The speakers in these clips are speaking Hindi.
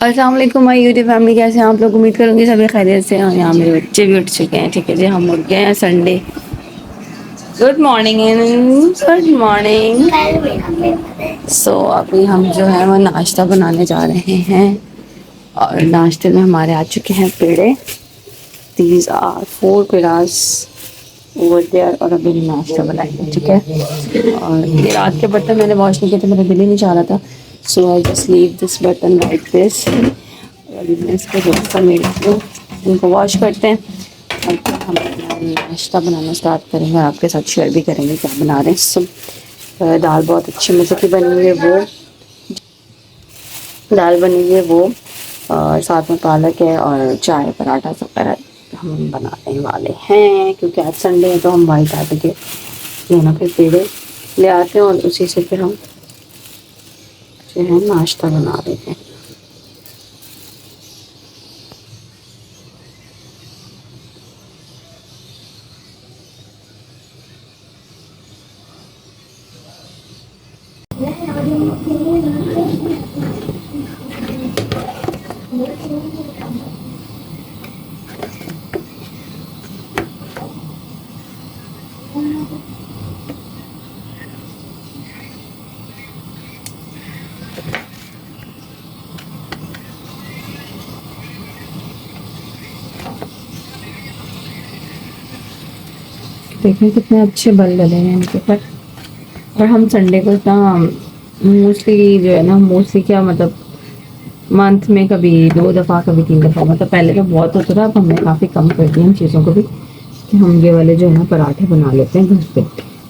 अस्सलाम वालेकुम माय यूट्यूब फैमिली, कैसे हैं आप लोग। उम्मीद करूँगी सभी खैरियत से। और यहाँ मेरे बच्चे भी उठ चुके हैं। ठीक है जी, हम उठ गए हैं Sunday. Good morning good morning. So अभी हम जो है वो नाश्ता बनाने जा रहे हैं। और नाश्ते में हमारे आ चुके हैं पेड़े। These are 4 pedas over there. और अभी नाश्ता बनाएंगे। ठीक है। और ये रात के बर्तन मैंने वॉश नहीं किए थे, मेरा दिल ही नहीं चाह रहा था। So I just leave this button like this. अभी मैं इसको थोड़ा सा इनको वॉश करते हैं और फिर हम नाश्ता बनाना स्टार्ट करेंगे और आपके साथ शेयर भी करेंगे क्या बना रहे हैं। सो दाल बहुत अच्छी मज़े की बनी हुई है, वो दाल बनी हुई है वो, और साथ में पालक है और चाय पराठा सब हम बनाने वाले हैं। क्योंकि आज संडे है तो हम वाइट आटे के जो है ना फिर पेड़े ले आते हैं और उसी से फिर हम जो है नाश्ता बना देते हैं। देखिए कितने अच्छे बल डले हैं इनके ऊपर। और हम संडे को इतना मोस्टली जो है ना, मोस्टली क्या मतलब मंथ में कभी 2 दफ़ा कभी 3 दफ़ा, मतलब पहले तो बहुत होता था, अब हमने काफ़ी कम कर दिया इन चीज़ों को भी कि हम ये वाले जो है ना पराठे बना लेते हैं घर पे,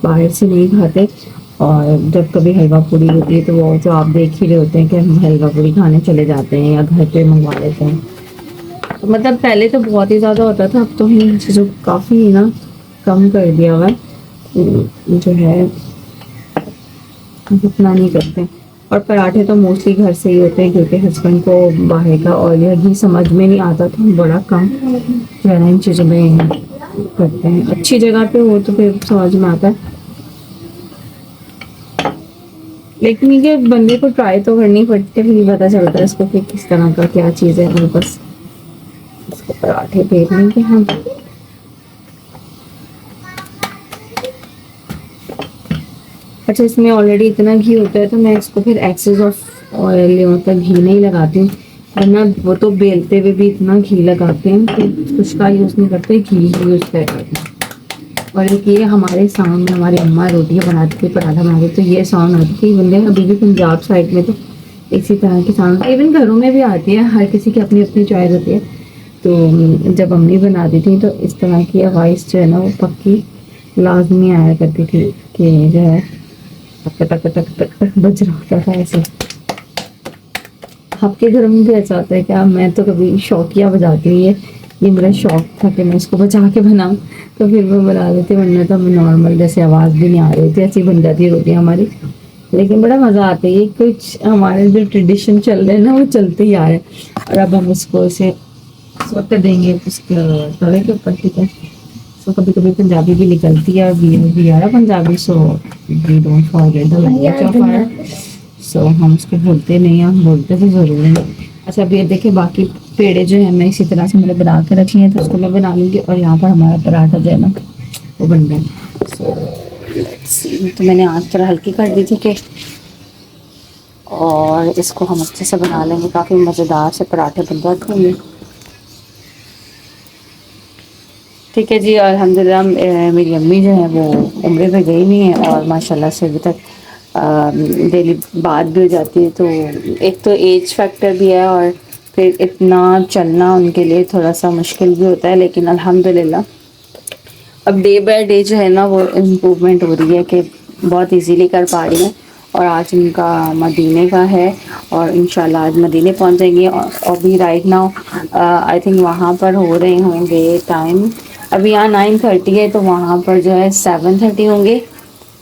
बाहर से नहीं खाते। और जब कभी हलवा पूड़ी होती है तो वो जो आप देख ही रहे होते हैं कि हम हलवा पूड़ी खाने चले जाते हैं या घर पे मंगवा लेते हैं। तो मतलब पहले तो बहुत ही ज़्यादा होता था, अब तो हम इन चीज़ों को काफ़ी ना कम कर दिया हुआ है। जो है इतना नहीं करते। और पराठे तो मोस्टली घर से ही होते हैं क्योंकि हस्बैंड को बाहर का ऑयल या घी समझ में नहीं आता, तो हम बड़ा कम जो है ना इन चीज़ों में करते हैं। अच्छी जगह पे हो तो फिर समझ में आता है, लेकिन ये बंदे को ट्राई तो करनी पड़ती है, फिर पता चलता है इसको कि किस तरह का क्या चीज़ है। और बस इसको पराठे बेलेंगे हम। अच्छा, इसमें ऑलरेडी इतना घी होता है तो मैं इसको फिर एक्सेस ऑफ ऑयल मतलब घी नहीं लगाती हूँ, वरना वो तो बेलते हुए भी इतना घी लगाते हैं कि कुछ का यूज़ नहीं करते, घी यूज़ करते हैं। और एक ये हमारे साउंड में हमारी अम्मा रोटियाँ बनाती थी, पराठा बनाती थी, तो ये साउंड आती थी। बंदे अभी भी पंजाब साइड में तो इसी तरह की साउंड इवन घरों में भी आती है, हर किसी की अपनी अपनी चॉइस होती है। तो जब अम्मी बनाती थी तो इस तरह की आवाज़ जो है ना वो पक्की लाजमी आया करती थी कि जो है टक टक टक टक टक बज रहा होता था ऐसे। आपके घर में भी ऐसा होता है क्या? मैं तो कभी शौकिया बजाती हुई है, ये मेरा शौक था कि मैं इसको बचा के बनाऊं, तो फिर मैं बना देती, वरना तो मैं नॉर्मल जैसे आवाज़ भी नहीं आ रही थी ऐसी बन जाती है रोटियाँ हमारी। लेकिन बड़ा मज़ा आता है, ये कुछ हमारे जो ट्रेडिशन चल रहे हैं ना वो चलते ही आ रहे हैं। और अब हम इसको इसे सोते देंगे उसके तवे के ऊपर। ठीक है। सो कभी कभी पंजाबी भी निकलती है और भी आ रहा Punjabi. So we don't forget the language of our. So हम उसको भूलते नहीं हैं, हम बोलते तो ज़रूर हैं। अच्छा, अभी ये देखिए बाकी पेड़े जो है मैं इसी तरह से मैंने बना के रखी हैं, तो उसको मैं बना लूँगी। और यहाँ पर हमारा पराठा जो है ना वो बन रहा है। सो तो मैंने आँच थोड़ा हल्की कर दी थी कि, और इसको हम अच्छे से बना लेंगे। काफ़ी मज़ेदार से पराठे बन जाते हैं। ठीक है जी। और अल्हम्दुलिल्लाह मेरी अम्मी जो है वो उम्रे पे गई नहीं है और माशाल्लाह से अभी तक डेली बात भी हो जाती है। तो एक तो एज फैक्टर भी है और फिर इतना चलना उनके लिए थोड़ा सा मुश्किल भी होता है, लेकिन अल्हम्दुलिल्लाह अब डे बाय डे जो है ना वो इम्प्रूवमेंट हो रही है कि बहुत इजीली कर पा रही हैं। और आज उनका मदीने का है और इंशाल्लाह आज मदीने पहुंच जाएंगे। और अभी राइट नाउ आई थिंक वहाँ पर हो रहे होंगे टाइम, अभी यहाँ 9:30 है तो वहाँ पर जो है 7:30 होंगे।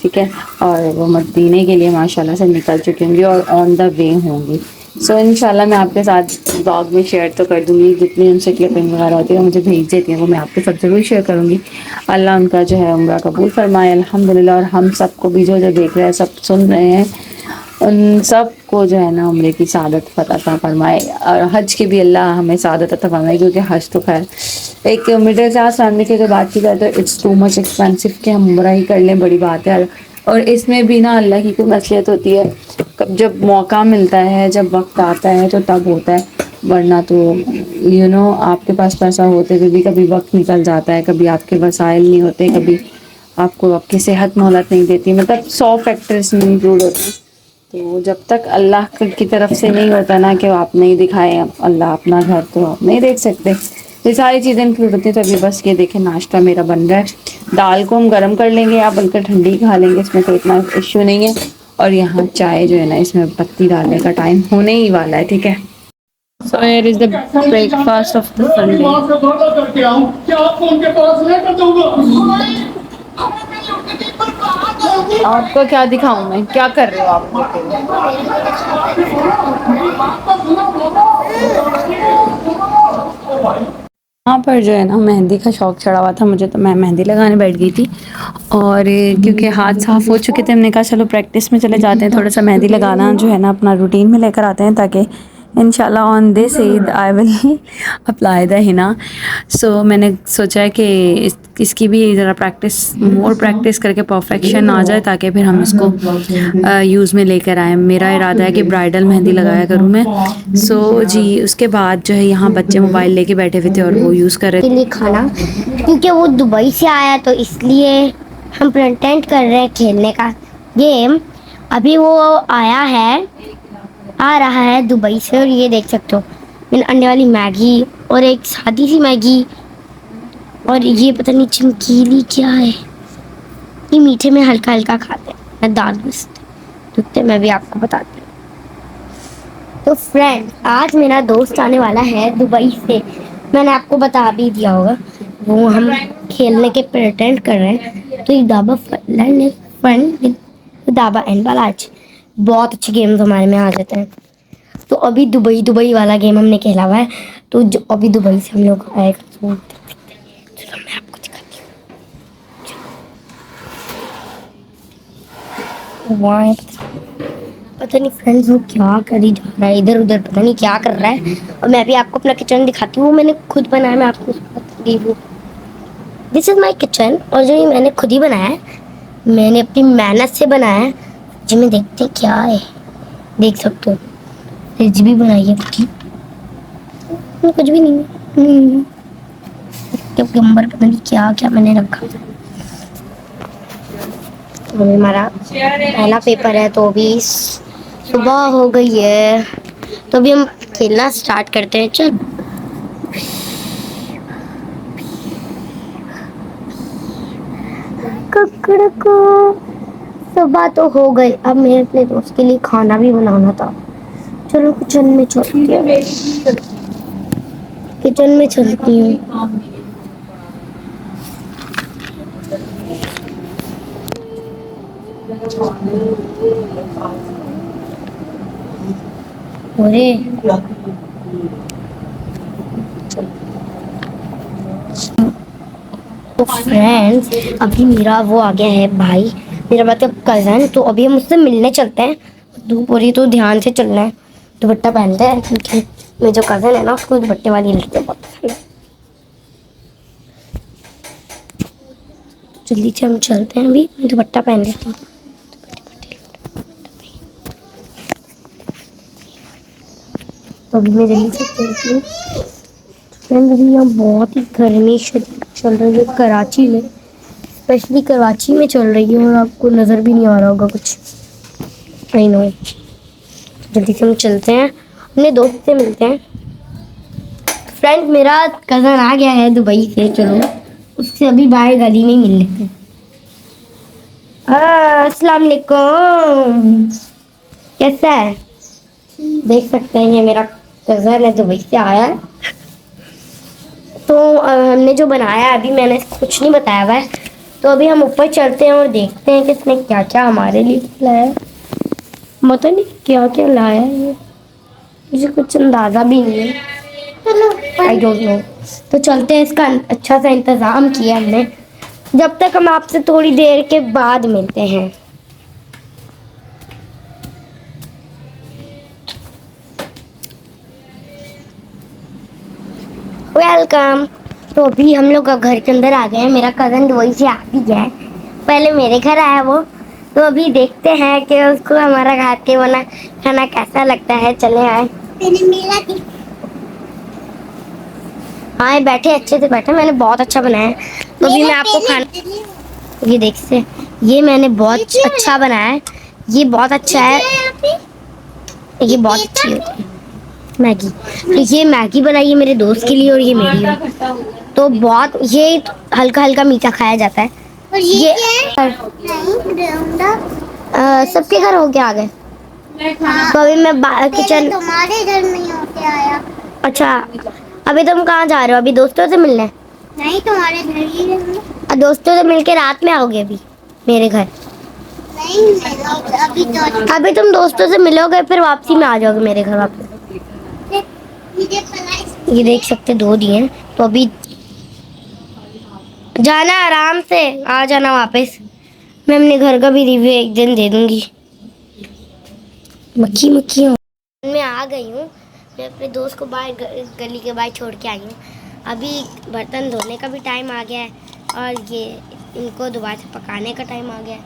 ठीक है। और वो मदीने के लिए माशाल्लाह से निकल चुके होंगे और ऑन द वे होंगे। सो इंशाल्लाह मैं आपके साथ ब्लॉग में शेयर तो कर दूँगी, जितनी उनसे क्लिपिंग वगैरह होती है मुझे भेज देती हैं वो मैं आपके साथ ज़रूर शेयर करूँगी। अल्लाह उनका जो है उम्रा कबूल फरमाए अल्हम्दुलिल्लाह। और हम सबको भी जो जो देख रहे हैं सब सुन रहे हैं उन सबको जो है ना उम्र की सादत अता फरमाए, और हज की भी अल्लाह हमें सादत अता फरमाए, क्योंकि हज तो खैर एक मिडिल क्लास फैमिली की अगर बात की जाए तो इट्स टू मच एक्सपेंसिव कि हम उम्रा ही कर लें, बड़ी बात है। और इसमें भी ना अल्लाह की कोई मसलियत होती है, जब मौका मिलता है, जब वक्त आता है तो तब होता है, वरना तो आपके पास पैसा होते हुए भी कभी वक्त निकल जाता है, कभी आपके वसाइल नहीं होते, कभी आपको आपकी सेहत मोहलत नहीं देती, मतलब 100 फैक्टर्स में इंक्लूड होते हैं। तो जब तक अल्लाह की तरफ से नहीं होता ना कि आप नहीं दिखाए अल्लाह अपना घर, तो आप नहीं देख सकते। ये सारी चीज़ें इंक्लूड होती हैं। तो अभी बस ये देखें नाश्ता मेरा बन रहा है, दाल को हम गर्म कर लेंगे या बनकर ठंडी खा लेंगे, इसमें कोई इतना इश्यू नहीं है। और यहाँ चाय जो है ना इसमें पत्ती डालने का टाइम होने ही वाला है, ठीक है। So here is the breakfast of the Sunday. आपको क्या दिखाऊं मैं, क्या कर रहे हो आप? यहाँ पर जो है ना मेहंदी का शौक चढ़ा हुआ था मुझे, तो मैं मेहंदी लगाने बैठ गई थी। और क्योंकि हाथ साफ हो चुके थे, हमने कहा चलो प्रैक्टिस में चले जाते हैं, थोड़ा सा मेहंदी लगाना जो है ना अपना रूटीन में लेकर आते हैं, ताकि इंशाल्लाह on this Eid I will apply the henna. So मैंने सोचा है कि इसकी भी ज़रा मोर प्रैक्टिस करके परफेक्शन आ जाए, ताकि फिर हम इसको यूज़ में लेकर आएँ। मेरा इरादा है कि ब्राइडल मेहंदी लगाया करूँ मैं। सो जी उसके बाद जो है यहाँ बच्चे मोबाइल लेके बैठे हुए थे और वो यूज़ कर रहे थे खाना, क्योंकि वो दुबई से आया तो इसलिए हम प्रेटेंड कर रहे हैं खेलने का गेम। अभी वो आ रहा है दुबई से, और ये देख सकते हो मैंने अंडे वाली मैगी और एक सादी सी मैगी, और ये पता नहीं चमकीली क्या है, ये मीठे में हल्का हल्का खाते हैं, मैं दाल रुकते मैं भी आपको बताती हूँ। तो फ्रेंड आज मेरा दोस्त आने वाला है दुबई से, मैंने आपको बता भी दिया होगा। वो हम खेलने के प्रेटेंड कर रहे हैं। तो ये दाबा फन दाबा एंड वाला आज बहुत अच्छे गेम्स हमारे में आ जाते हैं। तो अभी दुबई वाला गेम हमने खेला हुआ है। तो जो अभी दुबई से हम लोग आए, चलो मैं आपको दिखाती हूँ। वहाँ पता नहीं फ्रेंड्स वो क्या करी जा रहा है, इधर उधर पता नहीं क्या कर रहा है। और मैं भी आपको अपना किचन दिखाती हूँ, मैंने खुद बनाया, मैं आपको दी हूँ। दिस इज़ माई किचन, और जो ये मैंने खुद ही बनाया है, मैंने अपनी मेहनत से बनाया है। जी मैं देखते क्या है, देख सकते हो फ्रिज भी बनाई है कुछ भी नहीं है। गंबर पता नहीं क्या क्या मैंने रखा। तो हमारा पहला पेपर है, तो अभी सुबह हो गई है, तो अभी हम खेलना स्टार्ट करते हैं। चल ककड़ को सुबह तो हो गई, अब मैं अपने दोस्त के लिए खाना भी बनाना था। चलो किचन में चलती हूँ, किचन में चलती हूँ। अरे तो फ्रेंड्स अभी मेरा वो आ गया है भाई, मेरा मतलब कज़न। तो अभी हम उससे मिलने चलते हैं। धूप हो रही तो ध्यान से चलना है, दुपट्टा पहनते हैं, क्योंकि मेरा जो कज़न है ना उसको दुपट्टे वाली लड़कियाँ बहुत पसंद है। जल्दी से हम चलते हैं, अभी मैं दुपट्टा पहन लेती हूँ। तो अभी मैं जल्दी से चलती हूँ। फ्रेंड्स अभी यहाँ बहुत ही गर्मी चल रही है कराची में, स्पेशली कराची में चल रही है, और आपको नज़र भी नहीं आ रहा होगा कुछ। I know. जल्दी से हम चलते हैं, अपने दोस्त से मिलते हैं। फ्रेंड्स मेरा कज़न आ गया है दुबई से, चलो उससे अभी बाहर गली में मिल लेते हैं। अस्सलाम वालेकुम, कैसा है? देख सकते हैं ये मेरा कज़न है, दुबई से आया है। तो हमने जो बनाया है, अभी मैंने कुछ नहीं बताया हुआ है। तो अभी हम ऊपर चलते हैं और देखते हैं कि इसने क्या क्या हमारे लिए लाया है। पता नहीं क्या क्या लाया है, मुझे कुछ अंदाज़ा भी नहीं है, आई डोंट नो। तो चलते हैं, इसका अच्छा सा इंतज़ाम किया हमने। जब तक हम आपसे थोड़ी देर के बाद मिलते हैं। वेलकम। तो अभी हम लोग अब घर के अंदर आ गए हैं। मेरा कज़न दुबई से आ भी गया है। पहले मेरे घर आया वो। तो अभी देखते हैं कि उसको हमारा हाथ के बना खाना कैसा लगता है। चले आए। हाँ, ये बैठे अच्छे से बैठे। मैंने बहुत अच्छा बनाया है। तो अभी मैं आपको खाना, ये देख से, ये मैंने बहुत अच्छा बनाया है। ये बहुत अच्छा है। ये बहुत अच्छी है मैगी। तो ये मैगी बनाई है मेरे दोस्त के लिए और ये मेरी है। तो बहुत ये हल्का हल्का मीठा खाया जाता है। और ये सबके घर होके आ गए। तो अभी मैं किचन, तुम्हारे घर नहीं होके आया। अच्छा, अभी तुम कहाँ जा रहे हो? अभी दोस्तों से मिलने? नहीं, तुम्हारे घर ही रहूंगा। दोस्तों से मिलके रात में आओगे अभी मेरे घर? नहीं मिलोगे अभी। तो अभी तुम दोस्तों से मिलोगे फिर वापसी में आ जाओगे मेरे घर वापस। ये देख सकते 2 दिए हैं। तो अभी जाना आराम से, आ जाना वापस। मैं अपने घर का भी रिव्यू एक दिन दे दूंगी। मक्खी मक्खी हूँ। मैं आ गई हूँ। मैं अपने दोस्त को बाहर गली के बाहर छोड़ के आई हूँ। अभी बर्तन धोने का भी टाइम आ गया है और ये इनको दोबारा से पकाने का टाइम आ गया है।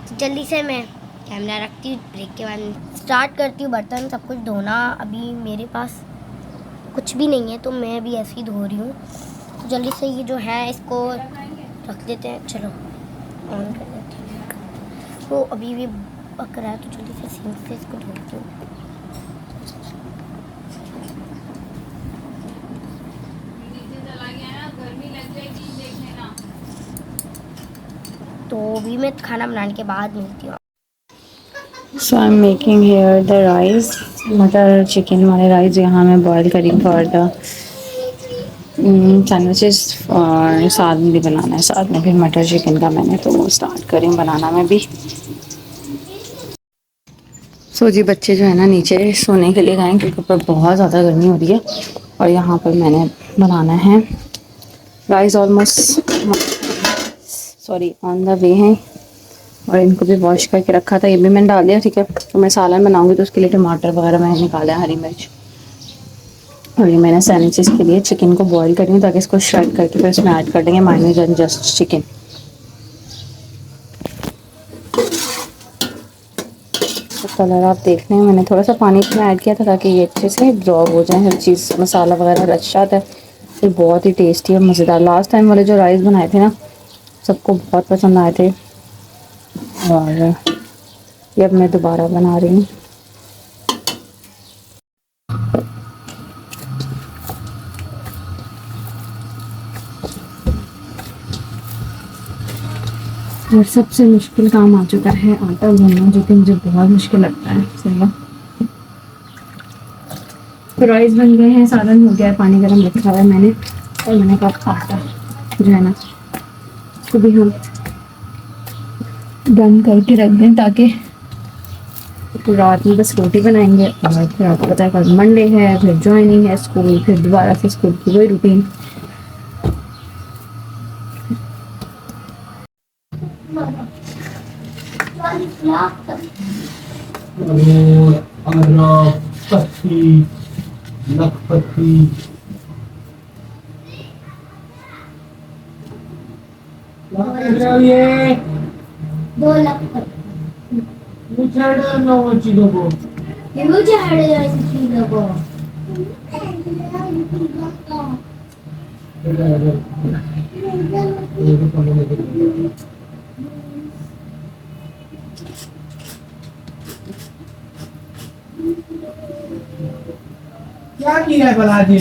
तो जल्दी से मैं कैमरा रखती हूँ। ब्रेक के बाद स्टार्ट करती हूँ बर्तन सब कुछ धोना। अभी मेरे पास कुछ भी नहीं है तो मैं भी ऐसे ही धो रही हूँ। तो जल्दी से ये जो है इसको रख देते हैं। चलो ऑन कर देते हैं। तो अभी भी पक रहा है तो जल्दी से सिंक से इसको धोती हूँ। तो अभी मैं खाना बनाने के बाद मिलती हूँ। So I am making here the rice, मटर चिकन वाले राइस यहाँ मैं बॉईल करी फॉर द सैंडविचेस। और साथ में भी बनाना है, साथ में फिर मटर चिकन का मैंने तो वो स्टार्ट करी बनाना मैं भी। सो जी बच्चे जो है ना नीचे सोने के लिए गए हैं क्योंकि ऊपर बहुत ज़्यादा गर्मी हो रही है। और यहाँ पर मैंने बनाना है rice, almost sorry on the way है। और इनको भी वॉश करके रखा था, ये भी मैंने डाल दिया। ठीक है, तो मैं सालन बनाऊंगी तो उसके लिए टमाटर वगैरह मैंने निकाला है, हरी मिर्च। और ये मैंने सैंडविचेस के लिए चिकन को बॉईल करी हूँ ताकि इसको श्रेड करके फिर इसमें ऐड कर देंगे मायोनीज एंड जस्ट चिकन। तो कलर आप देख रहे हैं, मैंने थोड़ा सा पानी इसमें ऐड किया था ताकि ये अच्छे से ड्रॉप हो जाए, हर चीज़ मसाला वगैरह रच जाता है। ये बहुत ही टेस्टी और मज़ेदार। लास्ट टाइम वाले जो राइस बनाए थे ना सबको बहुत पसंद आए थे और ये अब मैं दोबारा बना रही हूँ। और सबसे मुश्किल काम आ चुका है आटा गूंदना, जो कि मुझे बहुत मुश्किल लगता है। सही है, तो राइस बन गए हैं, सालन हो गया है, पानी गर्म रखा हुआ है मैंने। और मैंने कहा आटा जो है ना इसको भी हम बंद करके रख दें ताकि रात में बस रोटी बनाएंगे। और फिर आपको पता है कल मंडे है, फिर ज्वाइनिंग है स्कूल, फिर दोबारा से स्कूल की वही रूटीन। पति लखपति ये 2 लाख मुझे ना वो चीज़ों को मुझे हड़े ऐसी चीज़ों को। क्या किया है भला जी?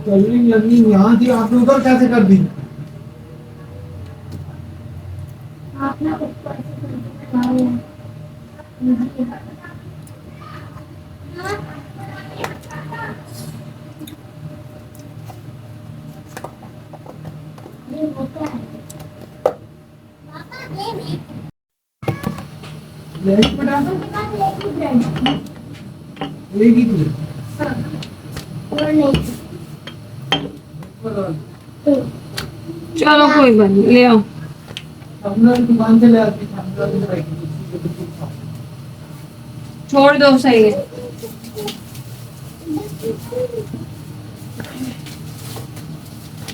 कलरिंग लर्निंग यहाँ थी, आपने उधर कैसे कर दी? आप ना उसको ऐसे करके लगाओ। ये होता है। लेगी बेटा, लेगी तुझे। और नहीं। चलो कोई बात नहीं, ले आओ। अपना दुकान से ले आती, अपना भी लाएगी। छोड़ दो, सही है।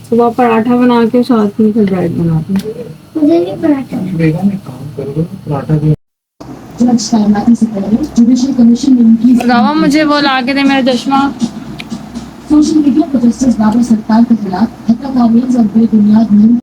सुबह पराठा बना के साथ में फिर ब्रेड बनाते हैं। मुझे भी पराठा। बेगम एक काम करो, पराठा भी जज कार्यवाही से पहले जुडिशियल कमीशन ने उनकी गावा मुझे वो ला के दे मेरा चश्मा। सोशल मीडिया पर जस्टिस बाबा सरकार के खिलाफ हत्याकारियों और बेबुनियाद न्यूज